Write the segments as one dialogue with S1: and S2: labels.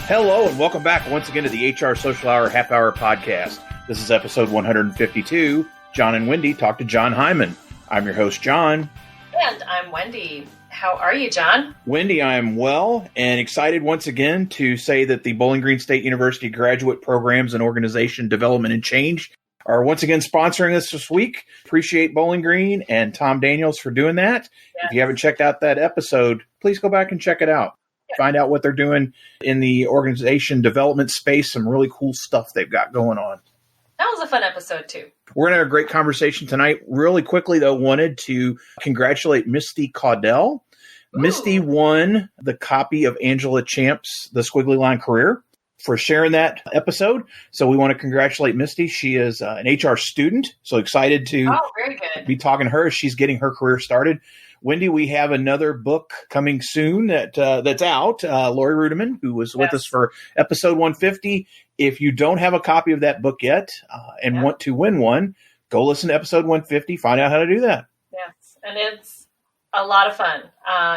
S1: Hello and welcome back once again to the HR Social Hour Half Hour Podcast. This is episode 152. Jon and Wendy talk to Jon Hyman. I'm your host, Jon.
S2: And I'm Wendy. How are you, Jon?
S1: Wendy, I am well and excited once again to say that the Bowling Green State University Graduate Programs and Organization Development and Change are once again sponsoring us this week. Appreciate Bowling Green and Tom Daniels for doing that. Yes. If you haven't checked out that episode, please go back and check it out. Find out what they're doing in the organization development space. Some really cool stuff they've got going on.
S2: That was a fun episode, too.
S1: We're going to have a great conversation tonight. Really quickly, though, wanted to congratulate Misty Caudell. Ooh. Misty won the copy of Angela Champ's The Squiggly Line Career for sharing that episode. So we want to congratulate Misty. She is an HR student, so excited to be talking to her as she's getting her career started. Wendy, we have another book coming soon that's out. Lori Rudiman, who was with us for episode 150. If you don't have a copy of that book yet and want to win one, go listen to episode 150. Find out how to do that.
S2: Yes, and it's a lot of fun.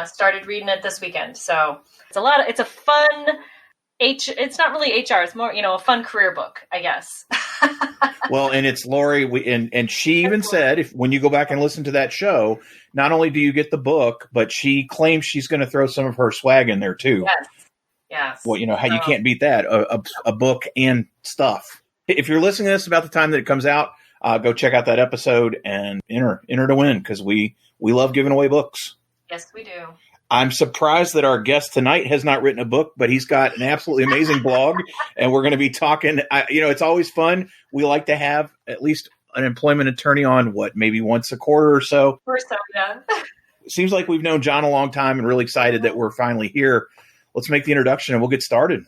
S2: Started reading it this weekend, so it's a fun. It's not really HR. It's more, a fun career book, I guess.
S1: Well, and it's Lori, and she even said, when you go back and listen to that show, not only do you get the book, but she claims she's going to throw some of her swag in there too.
S2: Yes.
S1: Well, how you can't beat that, a book and stuff. If you're listening to this about the time that it comes out, go check out that episode and enter to win, because we love giving away books.
S2: Yes, we do.
S1: I'm surprised that our guest tonight has not written a book, but he's got an absolutely amazing blog, and we're going to be talking. It's always fun. We like to have at least an employment attorney on, maybe once a quarter or so.
S2: Yeah.
S1: Seems like we've known Jon a long time and really excited that we're finally here. Let's make the introduction and we'll get started.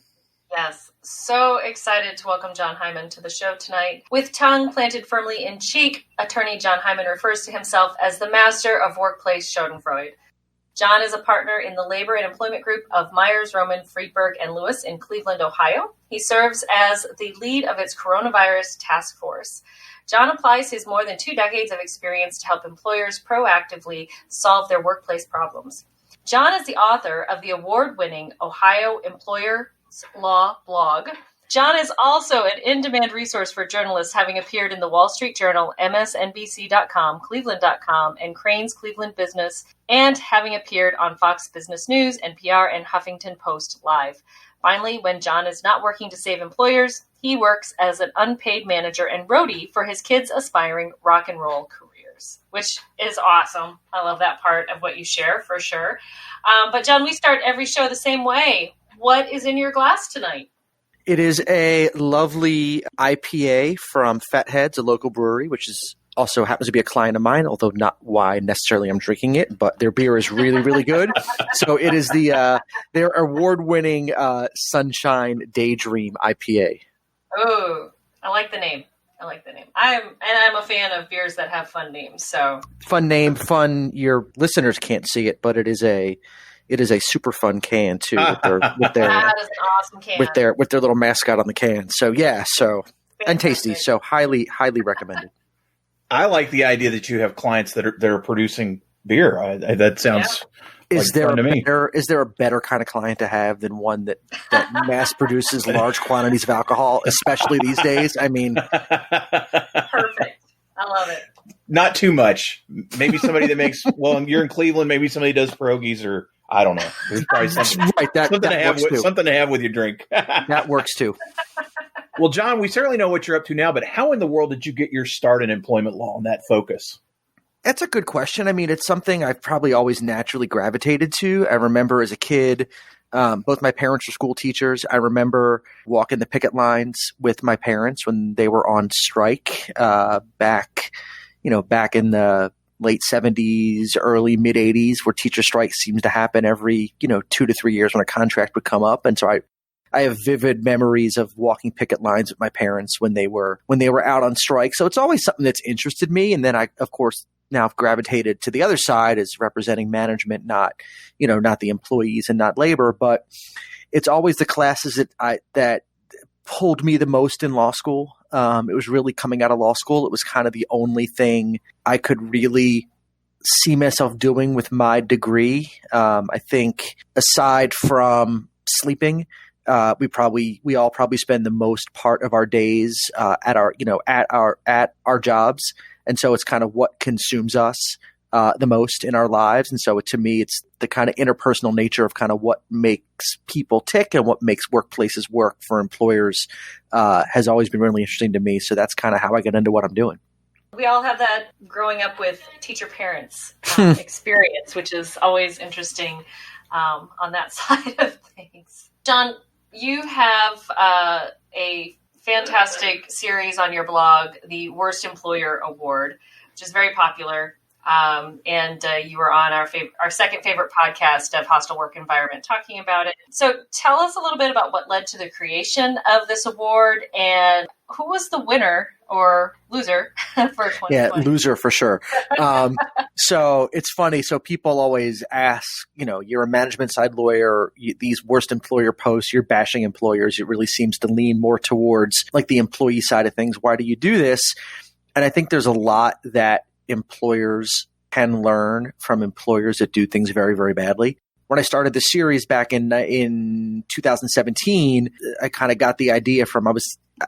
S2: Yes. So excited to welcome Jon Hyman to the show tonight. With tongue planted firmly in cheek, attorney Jon Hyman refers to himself as the master of workplace schadenfreude. Jon is a partner in the labor and employment group of Myers, Roman, Friedberg, and Lewis in Cleveland, Ohio. He serves as the lead of its coronavirus task force. Jon applies his more than 2 decades of experience to help employers proactively solve their workplace problems. Jon is the author of the award-winning Ohio Employers Law blog. Jon is also an in-demand resource for journalists, having appeared in the Wall Street Journal, MSNBC.com, Cleveland.com, and Crain's Cleveland Business, and having appeared on Fox Business News, NPR, and Huffington Post Live. Finally, when Jon is not working to save employers, he works as an unpaid manager and roadie for his kids' aspiring rock and roll careers, which is awesome. I love that part of what you share, for sure. But Jon, we start every show the same way. What is in your glass tonight?
S3: It is a lovely IPA from Fatheads, a local brewery, which is also happens to be a client of mine, although not why necessarily I'm drinking it, but their beer is really, really good. So it is their award-winning Sunshine Daydream IPA.
S2: Oh, I like the name. I'm a fan of beers that have fun names. So
S3: fun name, fun. Your listeners can't see it, but it is a super fun can too, with their
S2: that is an awesome can.
S3: with their little mascot on the can. So and tasty. So highly recommended.
S1: I like the idea that you have clients that are producing beer. That sounds fun to me.
S3: Is there a better kind of client to have than one that mass produces large quantities of alcohol, especially these days? I mean,
S2: perfect. I love it.
S1: Not too much. Maybe somebody that makes. Well, you're in Cleveland. Maybe somebody does pierogies or. I don't know. There's probably something,
S3: right, something
S1: to have with your drink.
S3: That works too.
S1: Well, Jon, we certainly know what you're up to now, but how in the world did you get your start in employment law and that focus?
S3: That's a good question. I mean, it's something I've probably always naturally gravitated to. I remember as a kid, both my parents were school teachers. I remember walking the picket lines with my parents when they were on strike back in the late 70s, early mid 80s, where teacher strikes seems to happen every, 2 to 3 years when a contract would come up. And so I have vivid memories of walking picket lines with my parents when they were out on strike. So it's always something that's interested me. And then I, of course, now have gravitated to the other side as representing management, not the employees and not labor, but it's always the classes that pulled me the most in law school. It was really coming out of law school. It was kind of the only thing I could really see myself doing with my degree. I think aside from sleeping, we all probably spend the most part of our days at our jobs, and so it's kind of what consumes us the most in our lives. And so to me, it's the kind of interpersonal nature of kind of what makes people tick and what makes workplaces work for employers has always been really interesting to me. So that's kind of how I get into what I'm doing.
S2: We all have that growing up with teacher parents experience, which is always interesting on that side of things. Jon, you have a fantastic series on your blog, the Worst Employer Award, which is very popular. And you were on our second favorite podcast of Hostile Work Environment talking about it. So tell us a little bit about what led to the creation of this award and who was the winner or loser for 2020?
S3: Yeah, loser for sure. So it's funny. So people always ask, you're a management side lawyer, these worst employer posts, you're bashing employers. It really seems to lean more towards like the employee side of things. Why do you do this? And I think there's a lot that employers can learn from employers that do things very, very badly. When I started the series back in 2017, I kind of got the idea from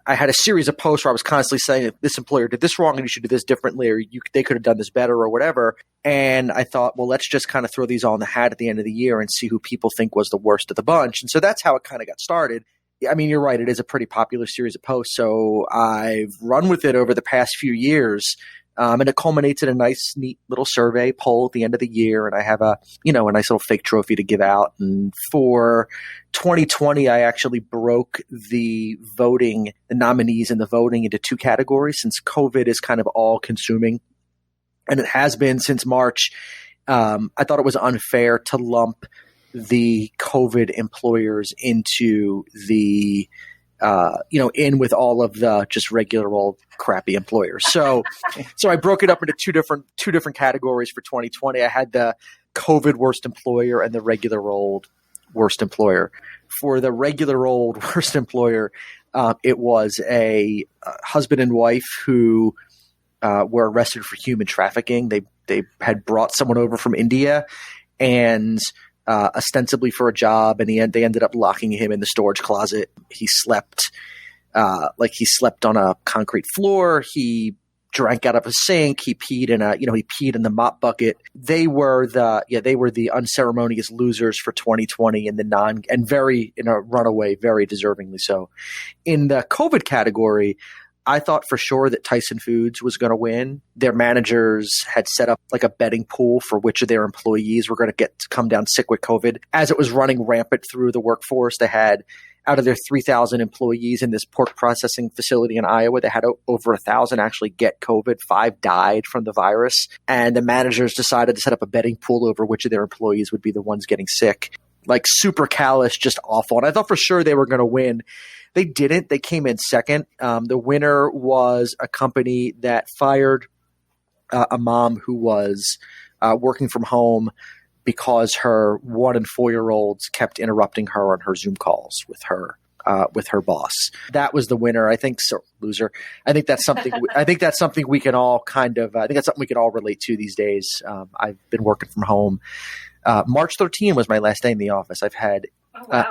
S3: I had a series of posts where I was constantly saying this employer did this wrong and you should do this differently, or they could have done this better or whatever. And I thought, well, let's just kind of throw these all in the hat at the end of the year and see who people think was the worst of the bunch. And so that's how it kind of got started. I mean, you're right. It is a pretty popular series of posts. So I've run with it over the past few years. And it culminates in a nice, neat little survey poll at the end of the year. And I have a nice little fake trophy to give out. And for 2020, I actually broke the nominees and the voting into two categories since COVID is kind of all consuming. And it has been since March. I thought it was unfair to lump the COVID employers into the in with all of the just regular old crappy employers. So I broke it up into two different categories for 2020. I had the COVID worst employer and the regular old worst employer. For the regular old worst employer, it was a husband and wife who were arrested for human trafficking. They had brought someone over from India and ostensibly for a job, and they ended up locking him in the storage closet. He slept on a concrete floor. He drank out of a sink. He peed in the mop bucket. They were the unceremonious losers for 2020 in in a runaway, very deservingly so. In the COVID category, I thought for sure that Tyson Foods was going to win. Their managers had set up like a betting pool for which of their employees were going to get to come down sick with COVID. As it was running rampant through the workforce, they had, out of their 3,000 employees in this pork processing facility in Iowa, they had over 1,000 actually get COVID. 5 died from the virus. And the managers decided to set up a betting pool over which of their employees would be the ones getting sick. Like super callous, just awful. And I thought for sure they were going to win. They didn't. They came in second. The winner was a company that fired a mom who was working from home because her 1 and 4-year-olds kept interrupting her on her Zoom calls with her boss. That was the winner. I think so. Loser. I think that's something. I think that's something we can all relate to these days. I've been working from home. March 13 was my last day in the office. I've had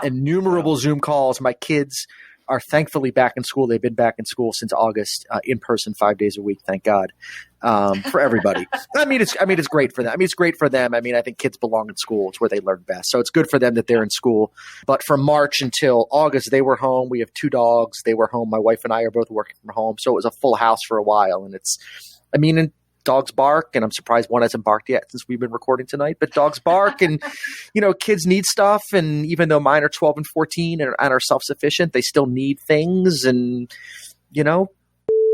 S3: innumerable Zoom calls. My kids are thankfully back in school. They've been back in school since August, in person 5 days a week. Thank God, for everybody. It's great for them. It's great for them. I think kids belong in school. It's where they learn best. So it's good for them that they're in school. But from March until August, they were home. We have 2 dogs. They were home. My wife and I are both working from home. So it was a full house for a while. And dogs bark, and I'm surprised one hasn't barked yet since we've been recording tonight, but dogs bark and, kids need stuff. And even though mine are 12 and 14 and are self-sufficient, they still need things and,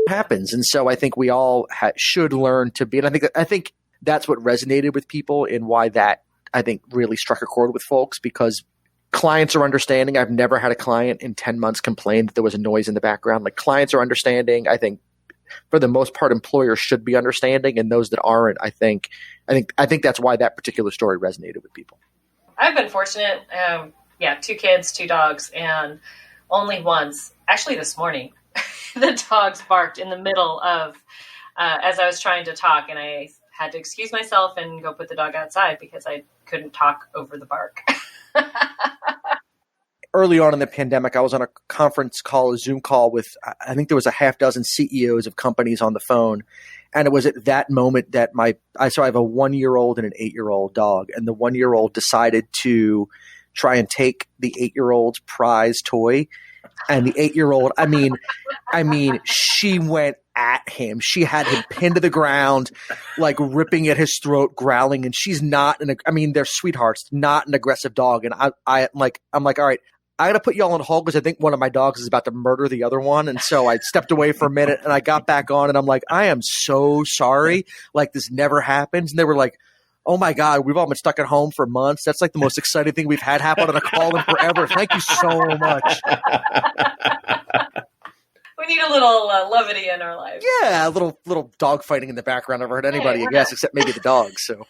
S3: happens. And so I think we all should learn to be, and I think that's what resonated with people and why that, I think, really struck a chord with folks, because clients are understanding. I've never had a client in 10 months complain that there was a noise in the background. Like, clients are understanding. I think for the most part, employers should be understanding, and those that aren't, I think that's why that particular story resonated with people. I've
S2: been fortunate. 2 kids, 2 dogs, and only once, actually this morning, the dogs barked in the middle of, as I was trying to talk, and I had to excuse myself and go put the dog outside because I couldn't talk over the bark.
S3: early on in the pandemic, I was on a conference call, a Zoom call with, I think there was a half dozen CEOs of companies on the phone. And it was at that moment that I have a 1-year-old and an 8-year-old dog. And the 1-year-old decided to try and take the 8-year-old's prize toy. And the 8-year-old, I mean, she went at him. She had him pinned to the ground, like ripping at his throat, growling. And she's not they're sweethearts, not an aggressive dog. And I'm like, all right, I got to put y'all on hold because I think one of my dogs is about to murder the other one. And so I stepped away for a minute and I got back on and I'm like, I am so sorry. Like this never happens. And they were like, oh my God, we've all been stuck at home for months. That's like the most exciting thing we've had happen on a call in forever. Thank you so much.
S2: We need a little levity in our lives.
S3: Yeah, a little dog fighting in the background. I've heard anybody, I guess, except maybe the dogs. So,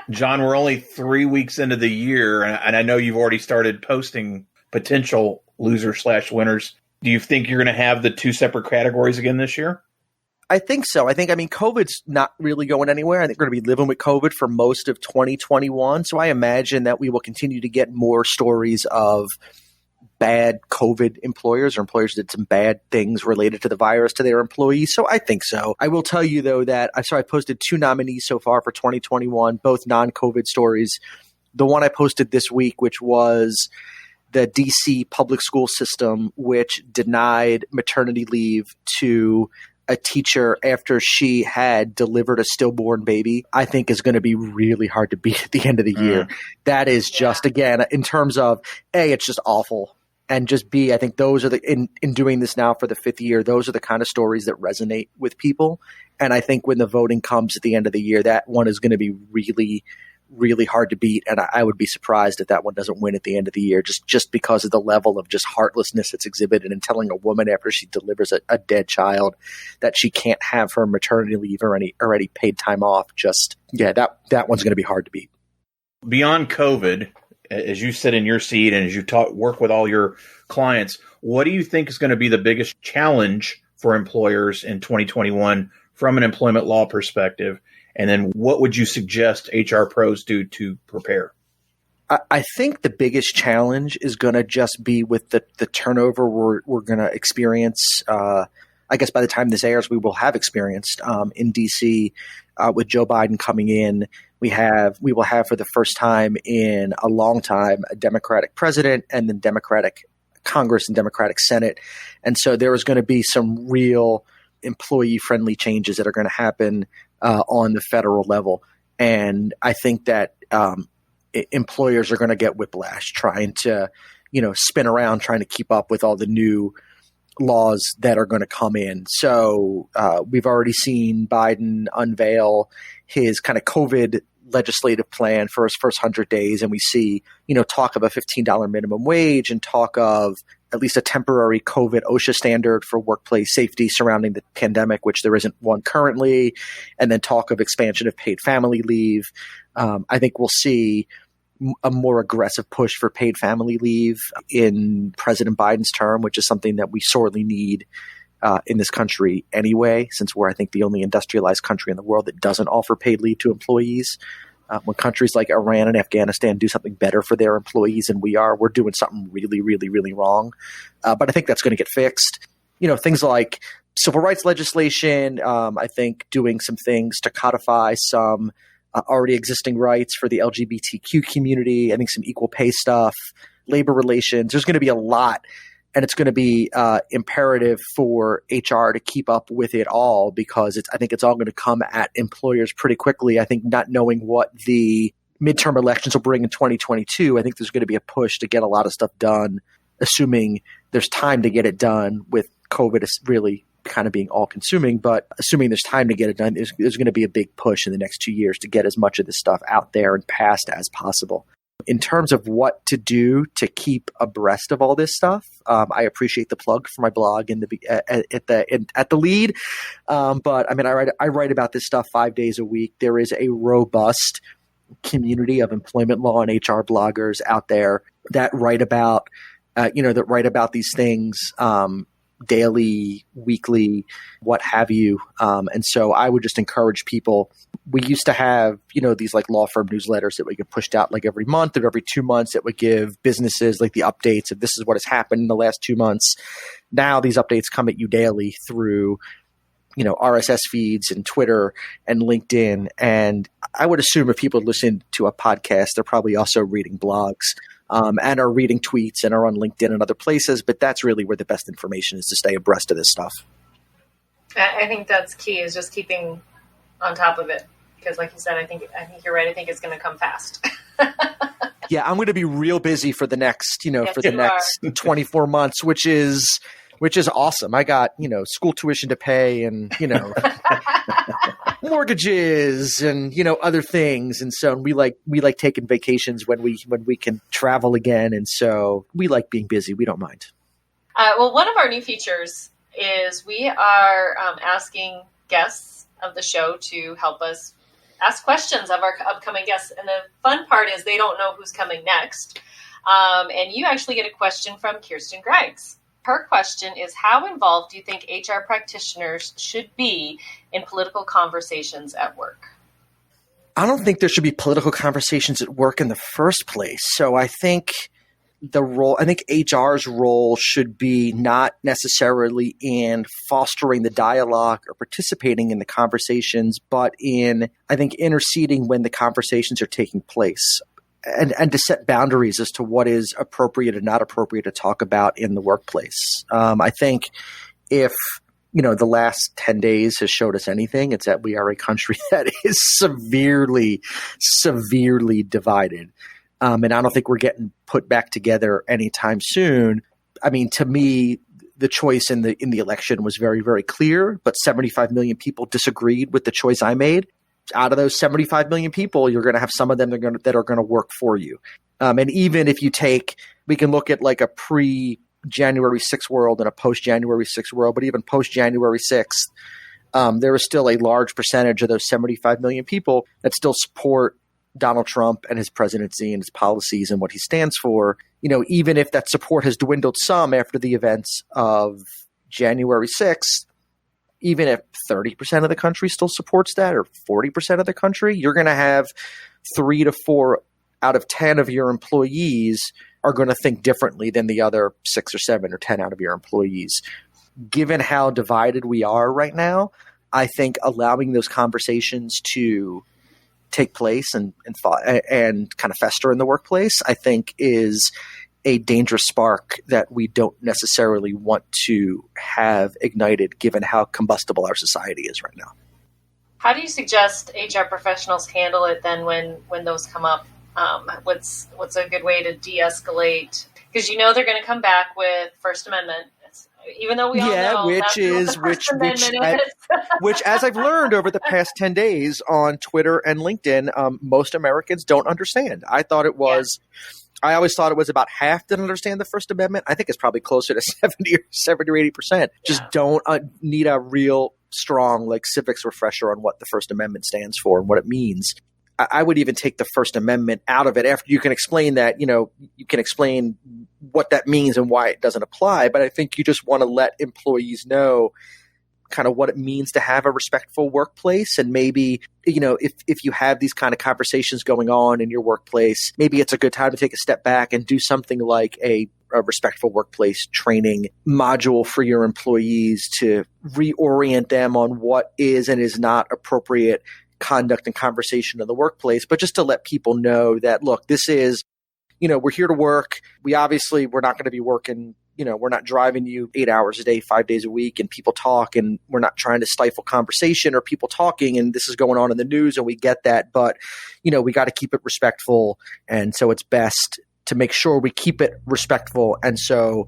S1: Jon, we're only 3 weeks into the year, and I know you've already started posting potential losers/winners. Do you think you're going to have the 2 separate categories again this year?
S3: I think so. COVID's not really going anywhere. I think we're going to be living with COVID for most of 2021. So I imagine that we will continue to get more stories of bad COVID employers or employers that did some bad things related to the virus to their employees. So I think so. I will tell you, though, that I posted 2 nominees so far for 2021, both non-COVID stories. The one I posted this week, which was the DC public school system, which denied maternity leave to a teacher after she had delivered a stillborn baby, I think is going to be really hard to beat at the end of the year. That is just, again, in terms of, A, it's just awful. And just B, I think those are in doing this now for the 5th year, those are the kind of stories that resonate with people. And I think when the voting comes at the end of the year, that one is going to be really, really hard to beat. And I would be surprised if that one doesn't win at the end of the year, just because of the level of just heartlessness that's exhibited in telling a woman after she delivers a dead child that she can't have her maternity leave or any paid time off. That one's going to be hard to beat.
S1: Beyond COVID, as you sit in your seat and as you work with all your clients, what do you think is going to be the biggest challenge for employers in 2021 from an employment law perspective? And then what would you suggest HR pros do to prepare?
S3: I think the biggest challenge is going to just be with the turnover we're going to experience. I guess by the time this airs, we will have experienced in DC with Joe Biden coming in. We will have for the first time in a long time a Democratic president and then Democratic Congress and Democratic Senate. And so there is going to be some real employee-friendly changes that are going to happen on the federal level. And I think that employers are going to get whiplash trying to, spin around, trying to keep up with all the new laws that are going to come in. So we've already seen Biden unveil his kind of COVID legislative plan for his first 100 days. And we see, talk of a $15 minimum wage and talk of at least a temporary COVID OSHA standard for workplace safety surrounding the pandemic, which there isn't one currently. And then talk of expansion of paid family leave. I think we'll see a more aggressive push for paid family leave in President Biden's term, which is something that we sorely need in this country anyway, since we're, I think, the only industrialized country in the world that doesn't offer paid leave to employees. When countries like Iran and Afghanistan do something better for their employees than we're doing something really, really, really wrong. But I think that's going to get fixed. Things like civil rights legislation, I think doing some things to codify some already existing rights for the LGBTQ community. I think some equal pay stuff, labor relations. There's going to be a lot. And it's going to be imperative for HR to keep up with it all because I think it's all going to come at employers pretty quickly. I think not knowing what the midterm elections will bring in 2022, I think there's going to be a push to get a lot of stuff done, assuming there's time to get it done with COVID is really kind of being all consuming. But assuming there's time to get it done, there's going to be a big push in the next 2 years to get as much of this stuff out there and passed as possible. In terms of what to do to keep abreast of all this stuff, I appreciate the plug for my blog at the lead. But I write about this stuff 5 days a week. There is a robust community of employment law and HR bloggers out there that write about these things daily, weekly, what have you. And so I would just encourage people, we used to have, these like law firm newsletters that would get pushed out like every month or every 2 months that would give businesses like the updates of this is what has happened in the last 2 months. Now these updates come at you daily through, RSS feeds and Twitter and LinkedIn. And I would assume if people listen to a podcast, they're probably also reading blogs and are reading tweets and are on LinkedIn and other places. But that's really where the best information is to stay abreast of this stuff.
S2: I think that's key, is just keeping on top of it. Because like you said, I think you're right. I think it's going to come fast.
S3: Yeah, I'm going to be real busy for the next, for the next 24 months, which is awesome. I got, school tuition to pay and, mortgages and, other things. And so we like taking vacations when we can travel again. And so we like being busy. We don't mind.
S2: Well, one of our new features is we are asking guests of the show to help us ask questions of our upcoming guests. And the fun part is they don't know who's coming next. And you actually get a question from Kirsten Greggs. Her question is, how involved do you think HR practitioners should be in political conversations at work?
S3: I don't think there should be political conversations at work in the first place. So I think HR's role should be not necessarily in fostering the dialogue or participating in the conversations, but in, I think, interceding when the conversations are taking place and to set boundaries as to what is appropriate and not appropriate to talk about in the workplace. I think if, the last 10 days has showed us anything, it's that we are a country that is severely, severely divided. And I don't think we're getting put back together anytime soon. I mean, to me, the choice in the election was very, very clear, but 75 million people disagreed with the choice I made. Out of those 75 million people, you're going to have some of them that are going to work for you. And even if we can look at like a pre-January 6th world and a post-January 6th world, but even post-January 6th, there is still a large percentage of those 75 million people that still support Donald Trump and his presidency and his policies and what he stands for, even if that support has dwindled some after the events of January 6th, even if 30% of the country still supports that or 40% of the country, you're going to have 3 to 4 out of 10 of your employees are going to think differently than the other 6 or 7 or 10 out of your employees. Given how divided we are right now, I think allowing those conversations to take place and kind of fester in the workplace, I think is a dangerous spark that we don't necessarily want to have ignited given how combustible our society is right now.
S2: How do you suggest HR professionals handle it then when those come up? What's a good way to de-escalate? Because they're going to come back with First Amendment. Even though we all know which, as I've learned over the past 10 days on Twitter and LinkedIn, most Americans don't understand. I always thought it was about half that understand the First Amendment. I think it's probably closer to 70 or 80%. Just don't need a real strong civics refresher on what the First Amendment stands for and what it means. I would even take the First Amendment out of it after you can explain that, you can explain what that means and why it doesn't apply. But I think you just want to let employees know kind of what it means to have a respectful workplace. And maybe, if you have these kind of conversations going on in your workplace, maybe it's a good time to take a step back and do something like a respectful workplace training module for your employees to reorient them on what is and is not appropriate conduct and conversation in the workplace, but just to let people know that, look, this is, we're here to work. We're not going to be working, we're not driving you 8 hours a day, 5 days a week, and people talk, and we're not trying to stifle conversation or people talking, and this is going on in the news, and we get that, but, we got to keep it respectful. And so it's best to make sure we keep it respectful. And so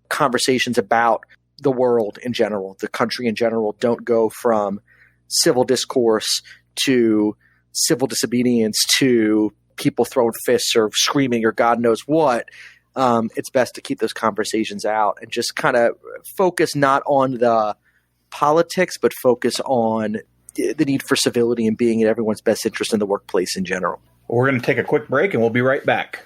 S2: conversations about the world in general, the country in general, don't go from civil discourse to civil disobedience to people throwing fists or screaming or God knows what. It's best to keep those conversations out and just kind of focus not on the politics, but focus on the need for civility and being in everyone's best interest in the workplace in general.
S1: We're going to take a quick break and we'll be right back.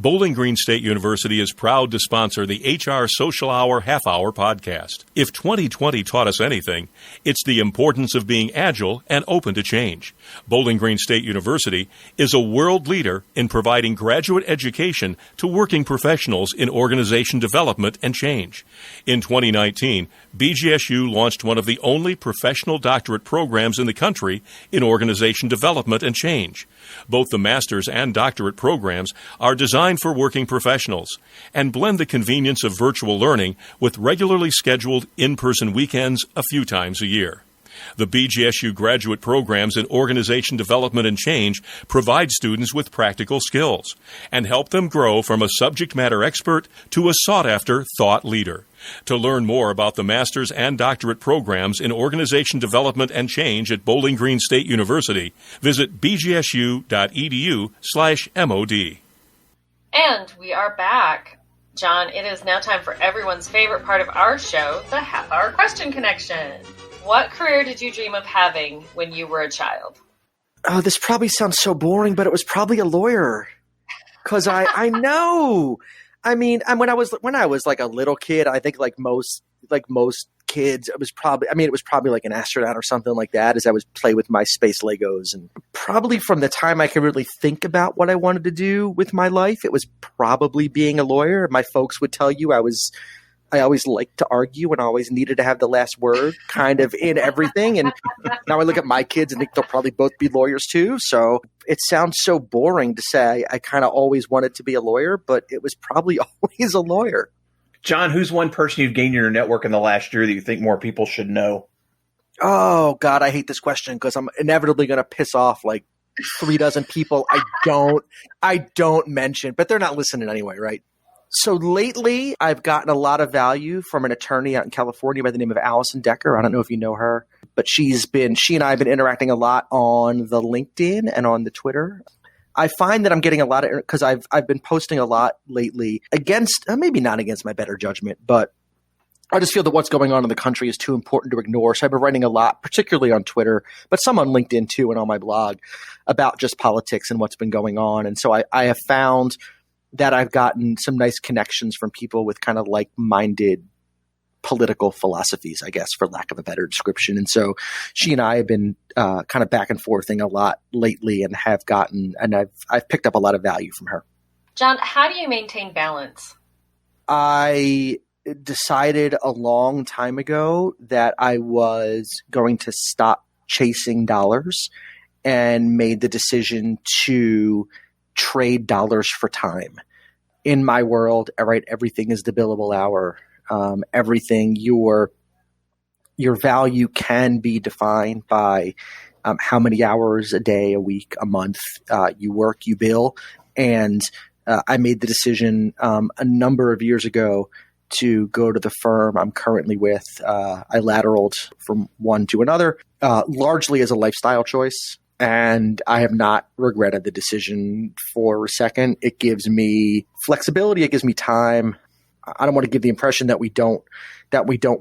S4: Bowling Green State University is proud to sponsor the HR Social Hour Half Hour podcast. If 2020 taught us anything, it's the importance of being agile and open to change. Bowling Green State University is a world leader in providing graduate education to working professionals in organization development and change. In 2019, BGSU launched one of the only professional doctorate programs in the country in organization development and change. Both the master's and doctorate programs are designed for working professionals and blend the convenience of virtual learning with regularly scheduled in-person weekends a few times a year. The BGSU graduate programs in organization development and change provide students with practical skills and help them grow from a subject matter expert to a sought-after thought leader. To learn more about the master's and doctorate programs in organization development and change at Bowling Green State University, visit bgsu.edu/MOD.
S2: And we are back. Jon, it is now time for everyone's favorite part of our show, the half-hour question connection. What career did you dream of having when you were a child?
S3: Oh, this probably sounds so boring, but it was probably a lawyer. Because I know. I mean, when I was like a little kid, I think like most kids, it was probably like an astronaut or something like that, as I would play with my space Legos. And probably from the time I could really think about what I wanted to do with my life, it was probably being a lawyer. My folks would tell you I always liked to argue and always needed to have the last word kind of in everything. And now I look at my kids and think they'll probably both be lawyers too. So it sounds so boring to say I kind of always wanted to be a lawyer, but it was probably always a lawyer.
S1: Jon, who's one person you've gained in your network in the last year that you think more people should know?
S3: Oh, God, I hate this question because I'm inevitably going to piss off like 36 people I don't mention, but they're not listening anyway, right? So lately, I've gotten a lot of value from an attorney out in California by the name of Allison Decker. I don't know if you know her, but she and I have been interacting a lot on the LinkedIn and on the Twitter. I find that I'm getting a lot of, because I've been posting a lot lately against, maybe not against my better judgment, but I just feel that what's going on in the country is too important to ignore. So I've been writing a lot, particularly on Twitter, but some on LinkedIn too and on my blog about just politics and what's been going on. And so I have found that I've gotten some nice connections from people with kind of like-minded political philosophies, I guess, for lack of a better description. And so she and I have been kind of back and forthing a lot lately and I've picked up a lot of value from her.
S2: Jon, how do you maintain balance?
S3: I decided a long time ago that I was going to stop chasing dollars and made the decision to trade dollars for time. In my world, right, everything is the billable hour. Everything, your value can be defined by how many hours a day, a week, a month you work, you bill. And I made the decision a number of years ago to go to the firm I'm currently with. I lateraled from one to another, largely as a lifestyle choice. And I have not regretted the decision for a second. It gives me flexibility. It gives me time. I don't want to give the impression that we don't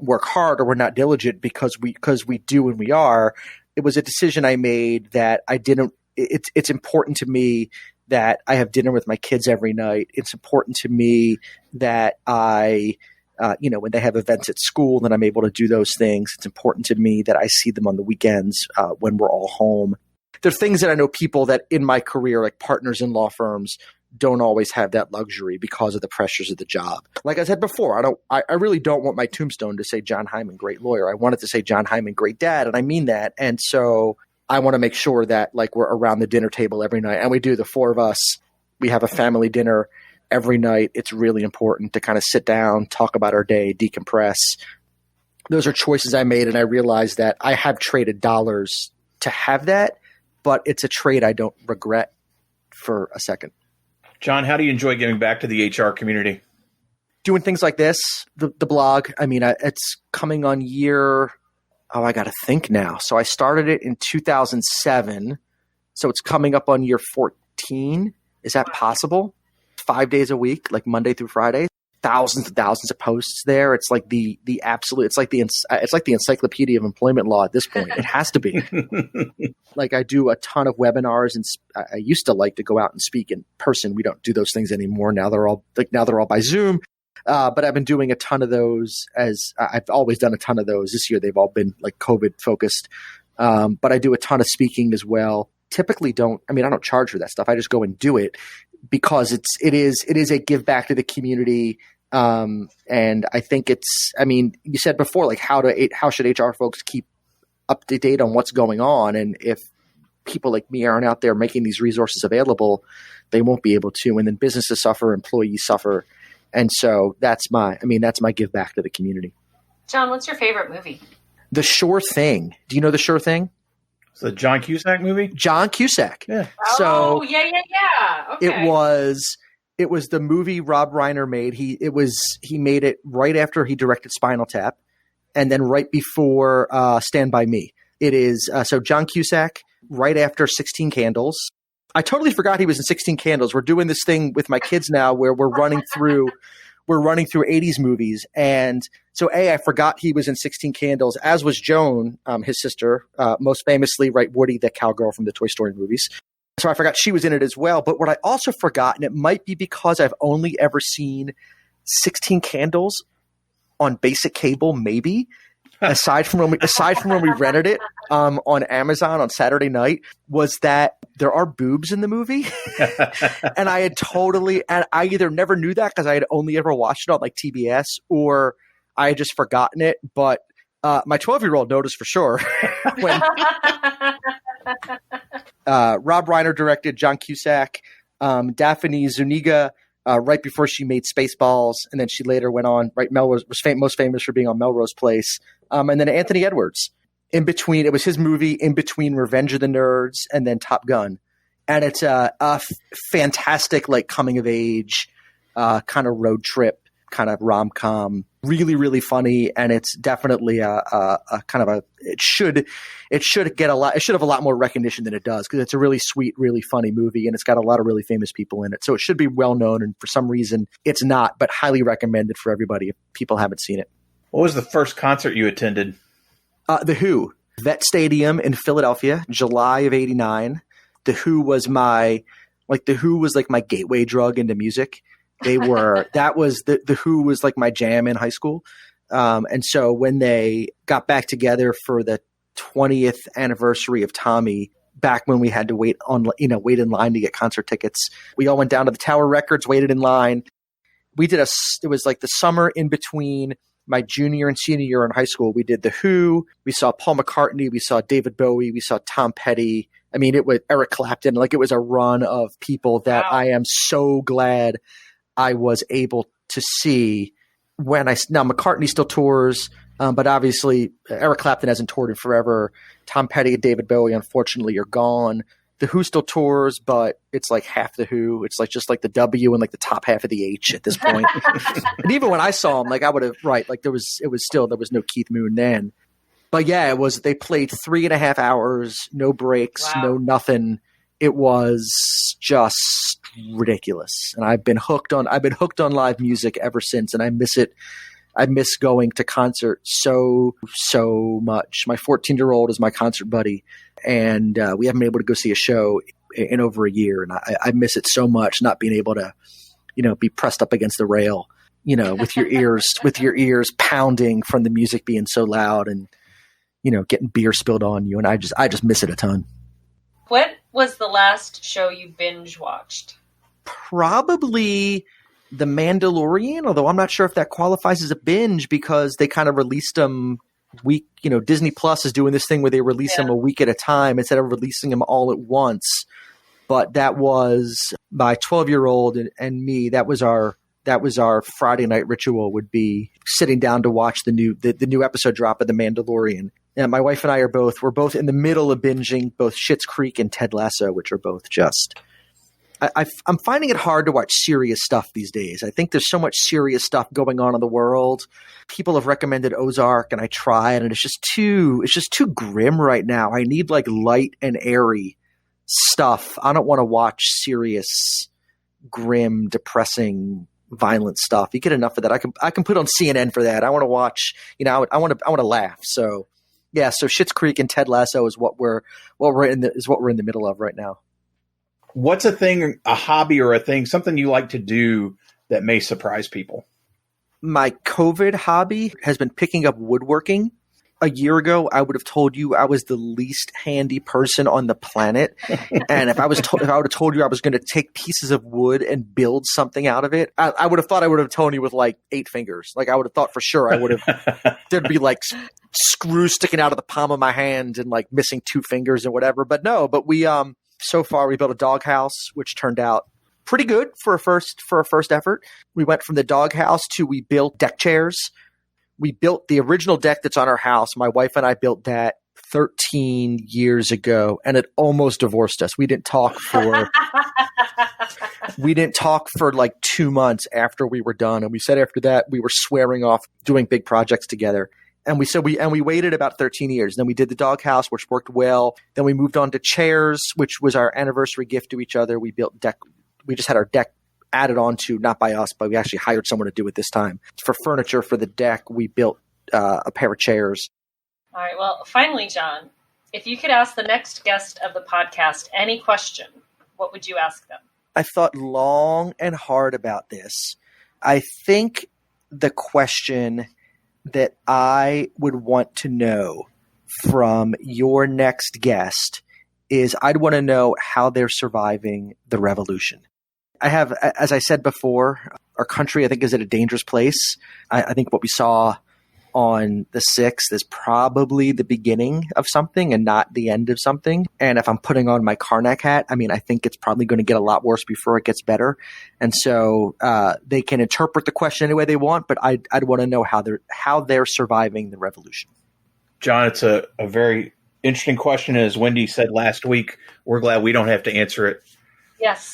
S3: work hard or we're not diligent because we do and we are. It was a decision I made that I didn't. It's important to me that I have dinner with my kids every night. It's important to me that I, when they have events at school, that I'm able to do those things. It's important to me that I see them on the weekends when we're all home. There are things that I know people that in my career, like partners in law firms, don't always have that luxury because of the pressures of the job. Like I said before, I really don't want my tombstone to say Jon Hyman, great lawyer. I want it to say Jon Hyman, great dad. And I mean that. And so I want to make sure that like we're around the dinner table every night. And we do, the four of us, we have a family dinner every night. It's really important to kind of sit down, talk about our day, decompress. Those are choices I made. And I realized that I have traded dollars to have that, but it's a trade I don't regret for a second.
S1: Jon, how do you enjoy giving back to the HR community?
S3: Doing things like this, the blog. I mean, it's coming on year, I got to think now. So I started it in 2007. So it's coming up on year 14. Is that possible? 5 days a week, like Monday through Friday. thousands and thousands of posts there. It's like the absolute, it's like the encyclopedia of employment law at this point. It has to be. Like I do a ton of webinars, and I used to like to go out and speak in person. We don't do those things anymore. Now they're all by Zoom. But I've been doing a ton of those, as I've always done a ton of those. This year they've all been like COVID focused. But I do a ton of speaking as well. Typically I don't charge for that stuff. I just go and do it because it is a give back to the community. And I think you said before, like how should HR folks keep up to date on what's going on? And if people like me aren't out there making these resources available, they won't be able to. And then businesses suffer, employees suffer. And so that's my give back to the community.
S2: Jon, what's your favorite movie?
S3: The Sure Thing. Do you know The Sure Thing?
S1: It's the John Cusack movie?
S3: John Cusack.
S1: Yeah.
S2: Oh, yeah. Okay.
S3: It was the movie Rob Reiner made. He made it right after he directed Spinal Tap, and then right before Stand By Me. It is so John Cusack right after 16 Candles. I totally forgot he was in 16 Candles. We're doing this thing with my kids now where we're running through 80s movies. And so I forgot he was in 16 Candles, as was Joan, his sister, most famously, right, Woody, the cowgirl from the Toy Story movies. So I forgot she was in it as well. But what I also forgot, and it might be because I've only ever seen 16 Candles on basic cable, maybe, aside from when we rented it on Amazon on Saturday night, was that there are boobs in the movie. And I either never knew that because I had only ever watched it on like TBS, or I had just forgotten it. But my 12-year-old noticed for sure when Rob Reiner directed, John Cusack, Daphne Zuniga, right before she made Spaceballs, and then she later went on, right, Melrose was most famous for being on Melrose Place, and then Anthony Edwards. In between, it was his movie in between Revenge of the Nerds and then Top Gun. And it's a fantastic, like, coming of age kind of road trip, kind of rom-com, really, really funny. And it's definitely it should have a lot more recognition than it does, because it's a really sweet, really funny movie, and it's got a lot of really famous people in it. So it should be well known, and for some reason it's not, but highly recommended for everybody if people haven't seen it.
S1: What was the first concert you attended?
S3: The Who, Vet Stadium in Philadelphia, July of '89. The Who was like my gateway drug into music. The Who was like my jam in high school. And so when they got back together for the 20th anniversary of Tommy, back when we had to wait in line to get concert tickets, we all went down to the Tower Records, waited in line. It was like the summer in between my junior and senior year in high school. We did The Who, we saw Paul McCartney, we saw David Bowie, we saw Tom Petty. I mean, it was Eric Clapton. Like, it was a run of people that I am so glad I was able to see. Now McCartney still tours, but obviously Eric Clapton hasn't toured in forever. Tom Petty and David Bowie, unfortunately, are gone. The Who still tours, but it's like half the Who. It's like just like the W and like the top half of the H at this point. And even when I saw him, like, I would have, right, like there was no Keith Moon then. But yeah, they played 3.5 hours, no breaks, no nothing. It was just ridiculous. And I've been hooked on live music ever since, and I miss it. I miss going to concerts so much. My 14-year-old is my concert buddy, and we haven't been able to go see a show in over a year. And I miss it so much, not being able to, be pressed up against the rail, with your ears pounding from the music being so loud, and, getting beer spilled on you. And I just miss it a ton.
S2: What was the last show you binge watched?
S3: Probably The Mandalorian, although I'm not sure if that qualifies as a binge, because they kind of released them week. Disney Plus is doing this thing where they release them a week at a time instead of releasing them all at once. But that was my 12-year-old and me. That was our Friday night ritual, would be sitting down to watch the new episode drop of The Mandalorian. And my wife and I we're both in the middle of binging both Schitt's Creek and Ted Lasso, which are both just. I'm finding it hard to watch serious stuff these days. I think there's so much serious stuff going on in the world. People have recommended Ozark, and I tried, and it's just too grim right now. I need like light and airy stuff. I don't want to watch serious, grim, depressing, violent stuff. You get enough of that. I can put on CNN for that. I want to watch, I want to laugh. So yeah, so Schitt's Creek and Ted Lasso is what we're in the middle of right now.
S1: What's a hobby or a thing, something you like to do that may surprise people?
S3: My COVID hobby has been picking up woodworking. A year ago, I would have told you I was the least handy person on the planet. And if I would have told you I was going to take pieces of wood and build something out of it, I would have thought I would have told you with like 8 fingers. Like I would have thought for sure there'd be like screws sticking out of the palm of my hand and like missing 2 fingers and whatever. But no, we so far we built a doghouse, which turned out pretty good for a first effort. We went from the doghouse to we built deck chairs. We built the original deck that's on our house. My wife and I built that 13 years ago, and it almost divorced us. We didn't talk for like 2 months after we were done. And we said after that we were swearing off doing big projects together. And we waited about 13 years. Then we did the doghouse, which worked well. Then we moved on to chairs, which was our anniversary gift to each other. We built deck. We just had our deck added on to, not by us, but we actually hired someone to do it this time. For furniture for the deck, we built a pair of chairs.
S2: All right. Well, finally, Jon, if you could ask the next guest of the podcast any question, what would you ask them?
S3: I thought long and hard about this. I think the question that I would want to know from your next guest is I'd want to know how they're surviving the revolution. I have, as I said before, our country, I think, is at a dangerous place. I think what we saw on the 6th is probably the beginning of something and not the end of something. And if I'm putting on my Karnak hat, I think it's probably going to get a lot worse before it gets better. And so they can interpret the question any way they want, but I'd want to know how they're surviving the revolution.
S1: Jon, it's a very interesting question. As Wendy said last week, we're glad we don't have to answer it.
S2: Yes.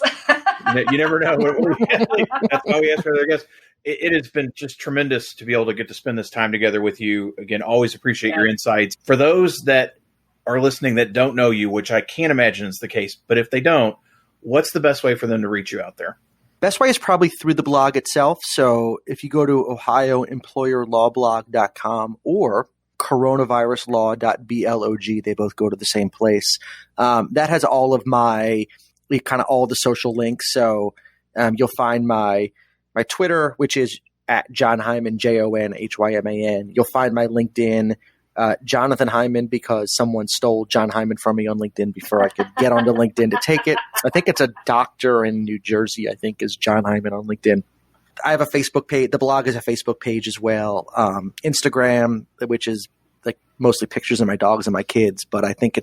S1: You never know. That's why we ask for their guests. It has been just tremendous to be able to get to spend this time together with you. Again, always appreciate your insights. For those that are listening that don't know you, which I can't imagine is the case, but if they don't, what's the best way for them to reach you out there?
S3: Best way is probably through the blog itself. So if you go to ohioemployerlawblog.com or coronaviruslaw.blog, they both go to the same place. That has all of all the social links. So you'll find my Twitter, which is at Jon Hyman, JonHyman. You'll find my LinkedIn, Jonathan Hyman, because someone stole Jon Hyman from me on LinkedIn before I could get onto LinkedIn to take it. I think it's a doctor in New Jersey, I think, is Jon Hyman on LinkedIn. I have a Facebook page. The blog is a Facebook page as well. Instagram, which is like mostly pictures of my dogs and my kids. But I think I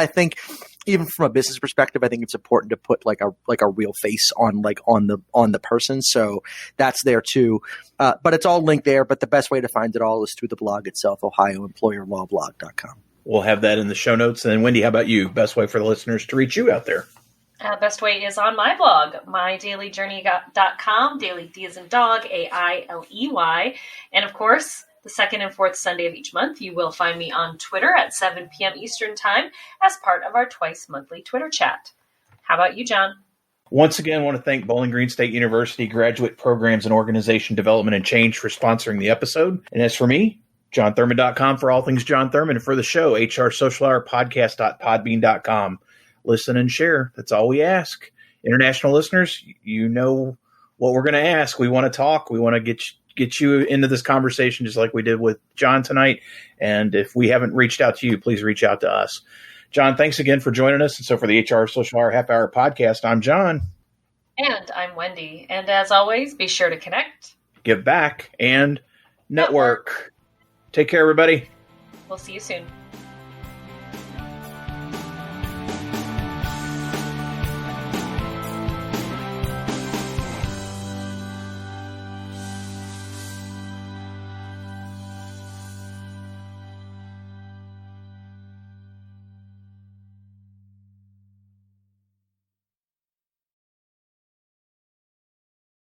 S3: think even from a business perspective, I think it's important to put like a real face on the person. So that's there too. But it's all linked there. But the best way to find it all is through the blog itself, ohioemployerlawblog.com.
S1: We'll have that in the show notes. And Wendy, how about you? Best way for the listeners to reach you out there?
S2: Best way is on my blog, mydailyjourney.com, daily D as in dog, AILEY. And of course, the second and fourth Sunday of each month, you will find me on Twitter at 7 p.m. Eastern Time as part of our twice monthly Twitter chat. How about you, Jon?
S1: Once again, I want to thank Bowling Green State University Graduate Programs in Organization Development and Change for sponsoring the episode. And as for me, JonThurman.com for all things Jon Thurman, and for the show, HR Social Hour Podcast.podbean.com. Listen and share. That's all we ask. International listeners, you know what we're going to ask. We want to talk. We want to get you into this conversation just like we did with Jon tonight. And if we haven't reached out to you, please reach out to us. Jon, thanks again for joining us. And so for the HR Social Hour Half Hour Podcast, I'm Jon.
S2: And I'm Wendy. And as always, be sure to connect,
S1: give back, and network. Take care, everybody.
S2: We'll see you soon.